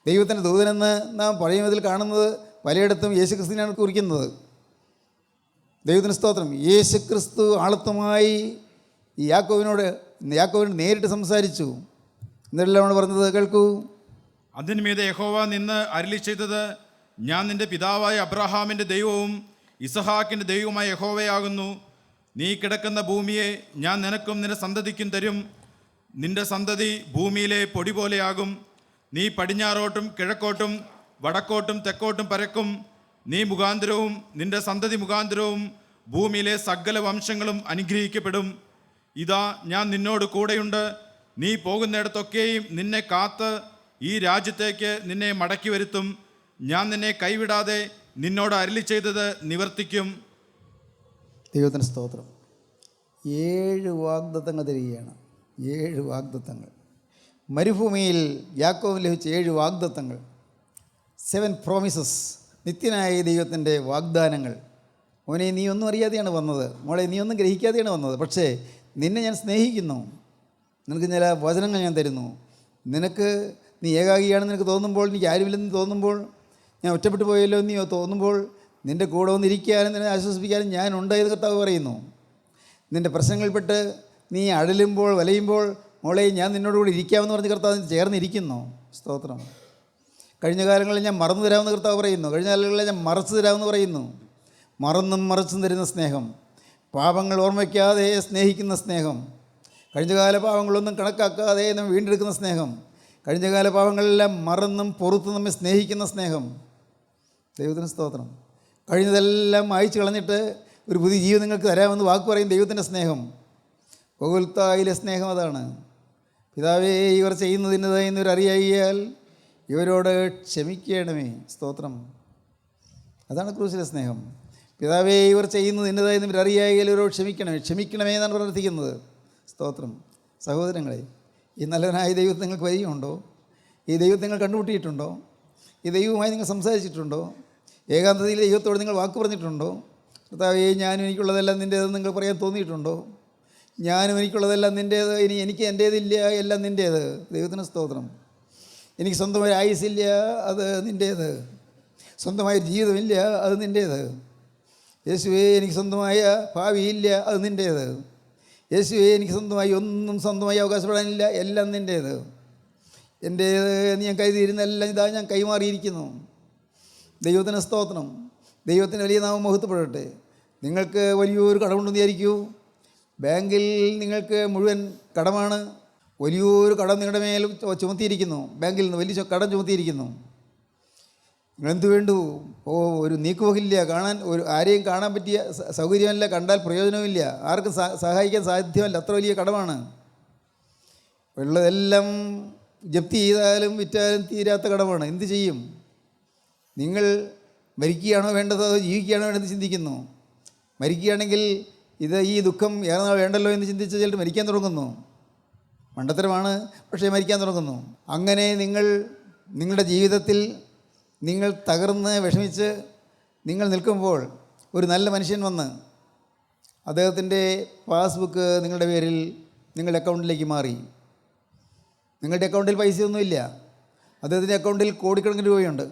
ദൈവത്തിൻ്റെ ദൂതനെന്ന് നാം പഴയ നിയമത്തിൽ കാണുന്നത് പലയിടത്തും യേശു ക്രിസ്തുവിനാണ് കുറിക്കുന്നത്. ദൈവത്തിന് സ്തോത്രം. യേശു ക്രിസ്തു ആളത്വമായി യാക്കോവിനോട് നേരിട്ട് സംസാരിച്ചു. എന്നിട്ടെല്ലാം പറഞ്ഞത് കേൾക്കൂ. അതിന്മീതെ യഹോവ നിന്ന് അരുളി ചെയ്തത്, ഞാൻ നിന്റെ പിതാവായ അബ്രഹാമിൻ്റെ ദൈവവും ഇസഹാക്കിൻ്റെ ദൈവവുമായ യഹോവയാകുന്നു. നീ കിടക്കുന്ന ഭൂമിയെ ഞാൻ നിനക്കും നിന്റെ സന്തതിക്കും തരും. നിന്റെ സന്തതി ഭൂമിയിലെ പൊടി പോലെയാകും. നീ പടിഞ്ഞാറോട്ടും കിഴക്കോട്ടും വടക്കോട്ടും തെക്കോട്ടും പരക്കും. നീ മുഖാന്തരവും നിന്റെ സന്തതി മുഖാന്തരവും ഭൂമിയിലെ സകല വംശങ്ങളും അനുഗ്രഹിക്കപ്പെടും. ഇതാ ഞാൻ നിന്നോട് കൂടെയുണ്ട്. നീ പോകുന്നിടത്തൊക്കെയും നിന്നെ കാത്ത് ഈ രാജ്യത്തേക്ക് നിന്നെ മടക്കി വരുത്തും. ഞാൻ നിന്നെ കൈവിടാതെ നിന്നോട് അരുളി ചെയ്തത് നിവർത്തിക്കും. ദൈവത്തിന് സ്തോത്രം. 7 വാഗ്ദത്തങ്ങൾ തരികയാണ്. 7 വാഗ്ദത്തങ്ങൾ. മരുഭൂമിയിൽ യാക്കോബിന് ലഭിച്ച 7 വാഗ്ദത്തങ്ങൾ, 7 പ്രോമിസസ്, നിത്യനായ ദൈവത്തിൻ്റെ വാഗ്ദാനങ്ങൾ. മോനെ, നീ ഒന്നും അറിയാതെയാണ് വന്നത്. മോളെ, നീ ഒന്നും ഗ്രഹിക്കാതെയാണ് വന്നത്. പക്ഷേ നിന്നെ ഞാൻ സ്നേഹിക്കുന്നു. നിനക്ക് ചില വചനങ്ങൾ ഞാൻ തരുന്നു. നീ ഏകാഗിയാണെന്ന് നിനക്ക് തോന്നുമ്പോൾ, എനിക്ക് ആരുമില്ലെന്ന് തോന്നുമ്പോൾ, ഞാൻ ഒറ്റപ്പെട്ടു പോയല്ലോ എന്ന് നീ തോന്നുമ്പോൾ, നിൻ്റെ കൂടെ വന്നിരിക്കാനും നിന്നെ ആശ്വസിപ്പിക്കാനും ഞാനുണ്ട് എന്ന് കർത്താവ് പറയുന്നു. നിൻ്റെ പ്രശ്നങ്ങളിൽപ്പെട്ട് നീ അഴലുമ്പോൾ വലയുമ്പോൾ, മോളെ ഞാൻ നിന്നോടുകൂടി ഇരിക്കാമെന്ന് പറഞ്ഞ് കർത്താവ് ചേർന്നിരിക്കുന്നു. സ്തോത്രം. കഴിഞ്ഞ കാലങ്ങളിൽ ഞാൻ മറന്നു തരാമെന്ന് കർത്താവ് പറയുന്നു. കഴിഞ്ഞ കാലങ്ങളിൽ ഞാൻ മറച്ചു തരാമെന്ന് പറയുന്നു. മറന്നും മറച്ചും തരുന്ന സ്നേഹം, പാപങ്ങൾ ഓർമ്മയ്ക്കാതെ സ്നേഹിക്കുന്ന സ്നേഹം, കഴിഞ്ഞകാല പാപങ്ങളൊന്നും കണക്കാക്കാതെ നമ്മെ വീണ്ടെടുക്കുന്ന സ്നേഹം, കഴിഞ്ഞകാല പാപങ്ങളെല്ലാം മറന്നും പൊറുത്തും നമ്മെ സ്നേഹിക്കുന്ന സ്നേഹം. ദൈവത്തിന് സ്തോത്രം. കഴിഞ്ഞതെല്ലാം അയച്ചു കളഞ്ഞിട്ട് ഒരു പുതിയ ജീവൻ നിങ്ങൾക്ക് തരാമെന്ന് വാക്ക് പറയും ദൈവത്തിൻ്റെ സ്നേഹം. ഗോകുൽത്തായിലെ സ്നേഹം അതാണ്. പിതാവേ, ഇവർ ചെയ്യുന്നതിൻ്റെതായി എന്നവരറിയാൽ ഇവരോട് ക്ഷമിക്കണമേ. സ്തോത്രം. അതാണ് ക്രൂശിലെ സ്നേഹം. പിതാവേ, ഇവർ ചെയ്യുന്നതിൻ്റെതായി എന്നവരറിയാൽ ഇവരോട് ക്ഷമിക്കണമേ എന്നാണ് പ്രാർത്ഥിക്കുന്നത്. സ്തോത്രം. സഹോദരങ്ങളെ, ഈ നല്ലവനായ ദൈവത്തെ നിങ്ങൾക്ക് പരിചയമുണ്ടോ? ഈ ദൈവത്തെ നിങ്ങൾ കണ്ടുമുട്ടിയിട്ടുണ്ടോ? ഈ ദൈവവുമായി നിങ്ങൾ സംസാരിച്ചിട്ടുണ്ടോ? ഏകാന്തതയിൽ ദൈവത്തോട് നിങ്ങൾ വാക്ക് പറഞ്ഞിട്ടുണ്ടോ? കർത്താവേ, ഞാനും എനിക്കുള്ളതെല്ലാം നിൻ്റേതെന്ന് നിങ്ങൾ പറയാൻ തോന്നിയിട്ടുണ്ടോ? ഞാനും എനിക്കുള്ളതെല്ലാം നിൻ്റേത്, ഇനി എനിക്ക് എൻ്റേതില്ല, എല്ലാം നിൻ്റേത്. ദൈവത്തിന് സ്തോത്രം. എനിക്ക് സ്വന്തമായ ആയുസില്ല, അത് നിൻ്റേത്. സ്വന്തമായ ജീവിതമില്ല, അത് നിൻ്റേത്. യേശുവേ, എനിക്ക് സ്വന്തമായ ഭാവിയില്ല, അത് നിൻ്റേത്. യേശുവേ, എനിക്ക് സ്വന്തമായി അവകാശപ്പെടാനില്ല, എല്ലാം നിൻ്റേത്. എൻ്റേത് എന്ന് ഞാൻ കരുതിയിരുന്നെല്ലാം ഇതാ ഞാൻ കൈമാറിയിരിക്കുന്നു. ദൈവത്തിന് സ്തോത്രം. ദൈവത്തിന് വലിയ നാമം മഹത്വപ്പെടട്ടെ. നിങ്ങൾക്ക് വലിയൊരു കടമുണ്ടെന്ന് വിചാരിക്കൂ. ബാങ്കിൽ നിങ്ങൾക്ക് മുഴുവൻ കടമാണ്. വലിയൊരു കടം നിങ്ങളുടെ മേൽ ചുമത്തിയിരിക്കുന്നു. ബാങ്കിൽ നിന്ന് വലിയ കടം ചുമത്തിയിരിക്കുന്നു. നിങ്ങളെന്ത് വേണ്ടു? ഒരു നീക്കുപോകില്ല, ആരെയും കാണാൻ പറ്റിയ സൗകര്യമല്ല, കണ്ടാൽ പ്രയോജനമില്ല, ആർക്കും സഹായിക്കാൻ സാധ്യമല്ല, അത്ര വലിയ കടമാണ്. ഉള്ളതെല്ലാം ജപ്തി ചെയ്താലും വിറ്റാലും തീരാത്ത കടമാണ്. എന്ത് ചെയ്യും? നിങ്ങൾ മരിക്കുകയാണോ വേണ്ടത്, അതോ ജീവിക്കുകയാണോ വേണ്ടത് ചിന്തിക്കുന്നു. മരിക്കുകയാണെങ്കിൽ ഈ ദുഃഖം ഏറെ നാൾ വേണ്ടല്ലോ എന്ന് ചിന്തിച്ച് ചിലർ മരിക്കാൻ തുടങ്ങുന്നു. മണ്ടത്തരമാണ്, പക്ഷേ മരിക്കാൻ തുടങ്ങുന്നു. അങ്ങനെ നിങ്ങളുടെ ജീവിതത്തിൽ നിങ്ങൾ തകർന്ന് വിഷമിച്ച് നിങ്ങൾ നിൽക്കുമ്പോൾ ഒരു നല്ല മനുഷ്യൻ വന്ന് അദ്ദേഹത്തിൻ്റെ പാസ്ബുക്ക് നിങ്ങളുടെ പേരിൽ നിങ്ങളുടെ അക്കൗണ്ടിലേക്ക് മാറി. നിങ്ങളുടെ അക്കൗണ്ടിൽ പൈസയൊന്നുമില്ല, അദ്ദേഹത്തിൻ്റെ അക്കൗണ്ടിൽ കോടിക്കണക്കിന് രൂപയുണ്ട്.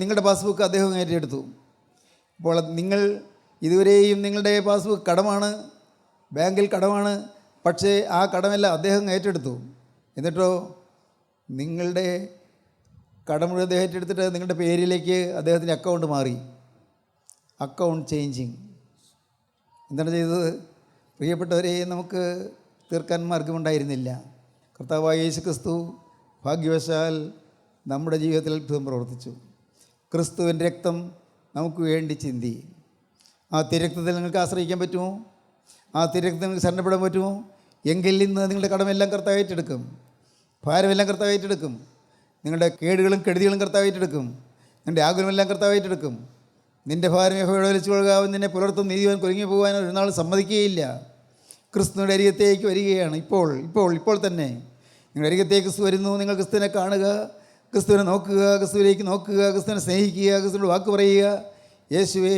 നിങ്ങളുടെ പാസ്ബുക്ക് അദ്ദേഹം ഏറ്റെടുത്തു. അപ്പോൾ നിങ്ങൾ ഇതുവരെയും നിങ്ങളുടെ പാസ്ബുക്ക് കടമാണ്, ബാങ്കിൽ കടമാണ്, പക്ഷേ ആ കടമെല്ലാം അദ്ദേഹം ഏറ്റെടുത്തു. എന്നിട്ടോ നിങ്ങളുടെ കടം മുഴുവൻ അദ്ദേഹം ഏറ്റെടുത്തിട്ട് നിങ്ങളുടെ പേരിലേക്ക് അദ്ദേഹത്തിൻ്റെ അക്കൗണ്ട് മാറി. Account changing. എന്താണ് ചെയ്തത്? പ്രിയപ്പെട്ടവരെ, നമുക്ക് തീർക്കാൻ മാർഗമുണ്ടായിരുന്നില്ല. കർത്താവായ യേശു ക്രിസ്തു ഭാഗ്യവശാൽ നമ്മുടെ ജീവിതത്തിൽ അത്ഭുതം പ്രവർത്തിച്ചു. ക്രിസ്തുവിൻ്റെ രക്തം നമുക്ക് വേണ്ടി ചിന്തി. ആ തിരക്തത്തിൽ നിങ്ങൾക്ക് ആശ്രയിക്കാൻ പറ്റുമോ? ആ തിരക്തത്തിൽ നിങ്ങൾക്ക് ശരണപ്പെടാൻ പറ്റുമോ? എങ്കിൽ ഇന്ന് നിങ്ങളുടെ കടമെല്ലാം കർത്താവ് ഏറ്റെടുക്കും, ഭാരമെല്ലാം കർത്താവ് ഏറ്റെടുക്കും, നിങ്ങളുടെ കേടുകളും കെടുതികളും കർത്താവ് ഏറ്റെടുക്കും, നിങ്ങളുടെ ആകുലമെല്ലാം കർത്താവ് ഏറ്റെടുക്കും. നിൻ്റെ ഭാരം യഹോവയോട് വലിച്ചു കൊള്ളുകാവും, നിന്നെ പുലർത്തും നീതിവാൻ കുരുങ്ങി പോകാൻ ഒരു നാൾ സമ്മതിക്കുകയില്ല. ക്രിസ്തുവിൻ്റെ അരികത്തേക്ക് വരികയാണ്. ഇപ്പോൾ തന്നെ നിങ്ങളുടെ അരികത്തേക്ക് ക്രിസ്തു വരുന്നു. നിങ്ങൾ ക്രിസ്തുവിനെ കാണുക, ക്രിസ്തുവിനെ നോക്കുക, ക്രിസ്തുവിലേക്ക് നോക്കുക, ക്രിസ്തുവിനെ സ്നേഹിക്കുക, ക്രിസ്തുവിനോട് വാക്ക് പറയുക. യേശുവേ,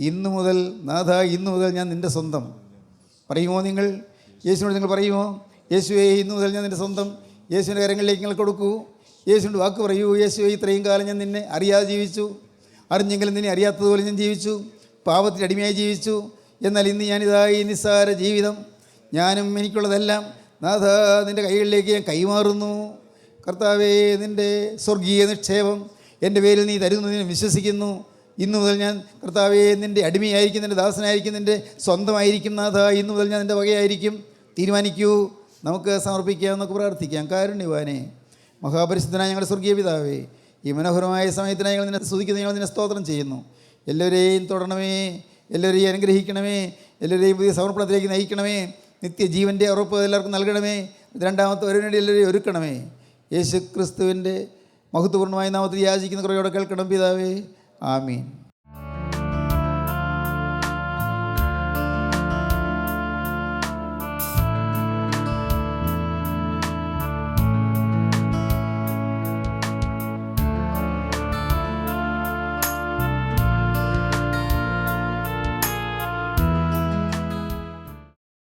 ഇന്നു മുതൽ നാഥ, ഇന്നു മുതൽ ഞാൻ നിൻ്റെ സ്വന്തം. പറയുമോ നിങ്ങൾ? യേശുവിനോട് നിങ്ങൾ പറയുമോ? യേശുവേ, ഇന്നു മുതൽ ഞാൻ നിൻ്റെ സ്വന്തം. യേശുവിൻ്റെ കരങ്ങളിലേക്ക് നിങ്ങൾ കൊടുക്കൂ. യേശുവിനോട് വാക്ക് പറയൂ. യേശുവേ, ഇത്രയും കാലം ഞാൻ നിന്നെ അറിയാതെ ജീവിച്ചു, അറിഞ്ഞെങ്കിലും നിന്നെ അറിയാത്തതുപോലെ ഞാൻ ജീവിച്ചു, പാപത്തിന് അടിമയായി ജീവിച്ചു. എന്നാൽ ഇന്ന് ഞാനിതാ ഈ നിസ്സാര ജീവിതം, ഞാനും എനിക്കുള്ളതെല്ലാം നാഥ നിൻ്റെ കൈകളിലേക്ക് ഞാൻ കൈമാറുന്നു. കർത്താവേ, നിൻ്റെ സ്വർഗീയ നിക്ഷേപം എൻ്റെ പേരിൽ നീ തരുന്നു, ഞാൻ വിശ്വസിക്കുന്നു. ഇന്നു മുതൽ ഞാൻ കർത്താവേ നിൻ്റെ അടിമയായിരിക്കും, നിൻ്റെ ദാസനായിരിക്കും, നിൻ്റെ സ്വന്തമായിരിക്കും. നാഥ, ഇന്നു മുതൽ ഞാൻ നിൻ്റെ വകയായിരിക്കും. തീരുമാനിക്കൂ. നമുക്ക് സമർപ്പിക്കാം, നമുക്ക് പ്രാർത്ഥിക്കാം. കാരുണ്യവാനേ, മഹാപരിശുദ്ധനായ ഞങ്ങളുടെ സ്വർഗീയ പിതാവേ, ഈ മനോഹരമായ സമയത്തിനായി ഞങ്ങൾ നിന്നെ സ്തുതിക്കുന്നു, ഞങ്ങൾ നിന്നെ സ്തോത്രം ചെയ്യുന്നു. എല്ലാവരെയും തൊടണമേ, എല്ലാവരെയും അനുഗ്രഹിക്കണമേ, എല്ലാവരെയും പുതിയ സമർപ്പണത്തിലേക്ക് നയിക്കണമേ. നിത്യജീവൻ്റെ ഉറപ്പ് എല്ലാവർക്കും നൽകണമേ. രണ്ടാമത്തെ വരവിനുവേണ്ടി എല്ലാവരെയും ഒരുക്കണമേ. യേശു ക്രിസ്തുവിൻ്റെ മഹത്വപൂർണ്ണമായ നാമത്തിൽ യാചിക്കുന്ന കുറയോടെ കേൾക്കണം പിതാവേ. ആമീൻ.